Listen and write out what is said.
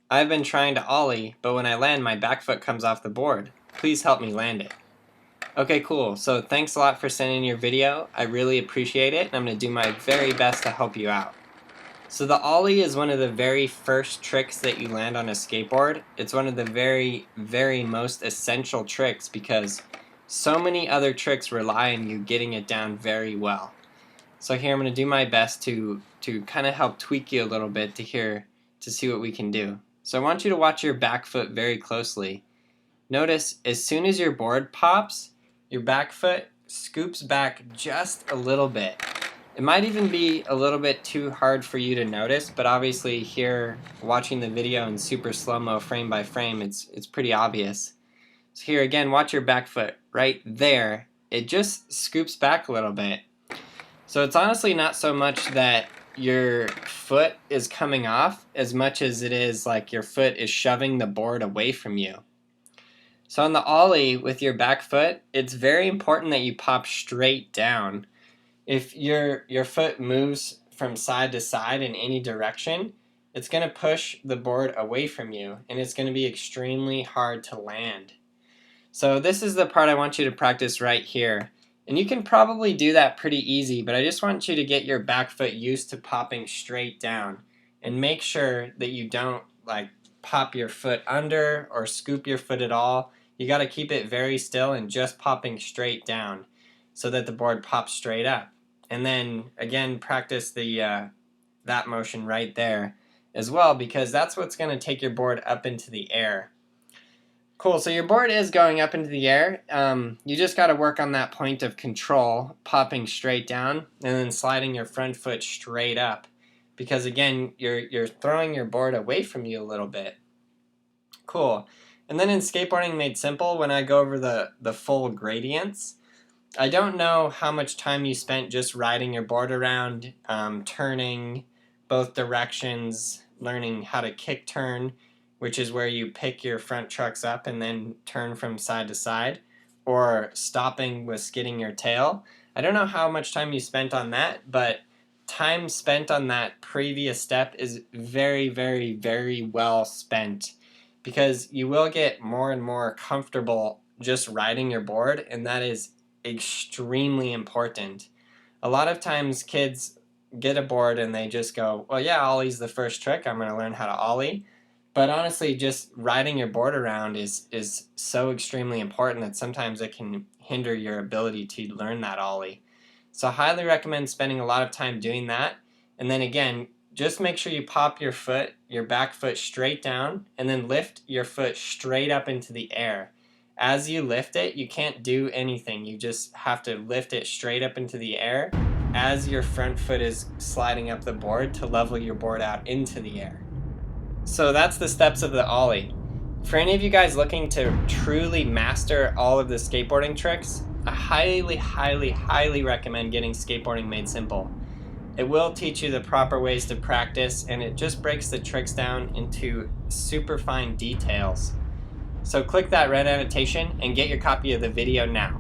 I've been trying to Ollie, but when I land, my back foot comes off the board. Please help me land it. Okay, cool. So thanks a lot for sending your video. I really appreciate it, and I'm going to do my very best to help you out. So the Ollie is one of the very first tricks that you land on a skateboard. It's one of the very, very most essential tricks because so many other tricks rely on you getting it down very well. So here I'm going to do my best to kind of help tweak you a little bit to see what we can do. So I want you to watch your back foot very closely. Notice as soon as your board pops, your back foot scoops back just a little bit. It might even be a little bit too hard for you to notice, but obviously here, watching the video in super slow-mo frame by frame, it's pretty obvious. So here again, watch your back foot right there. It just scoops back a little bit. So it's honestly not so much that your foot is coming off as much as it is like your foot is shoving the board away from you. So on the Ollie with your back foot, it's very important that you pop straight down. If your foot moves from side to side in any direction, it's going to push the board away from you, and it's going to be extremely hard to land. So this is the part I want you to practice right here. And you can probably do that pretty easy, but I just want you to get your back foot used to popping straight down. And make sure that you don't like pop your foot under or scoop your foot at all. You got to keep it very still and just popping straight down so that the board pops straight up. And then again, practice the that motion right there as well, because that's what's going to take your board up into the air. Cool, so your board is going up into the air. You just got to work on that point of control, popping straight down and then sliding your front foot straight up. Because again, you're throwing your board away from you a little bit. Cool. And then in Skateboarding Made Simple, when I go over the full gradients, I don't know how much time you spent just riding your board around, turning both directions, learning how to kick turn, which is where you pick your front trucks up and then turn from side to side, or stopping with skidding your tail. I don't know how much time you spent on that, but time spent on that previous step is very, very, very well spent, because you will get more and more comfortable just riding your board, and that is extremely important. A lot of times kids get a board and they just go, well, yeah, Ollie's the first trick, I'm going to learn how to Ollie. But honestly, just riding your board around is so extremely important that sometimes it can hinder your ability to learn that Ollie. So I highly recommend spending a lot of time doing that. And then again, just make sure you pop your foot, your back foot straight down, and then lift your foot straight up into the air. As you lift it, you can't do anything. You just have to lift it straight up into the air as your front foot is sliding up the board to level your board out into the air. So that's the steps of the Ollie. For any of you guys looking to truly master all of the skateboarding tricks, I highly, highly, highly recommend getting Skateboarding Made Simple. It will teach you the proper ways to practice, and it just breaks the tricks down into super fine details. So click that red annotation and get your copy of the video now.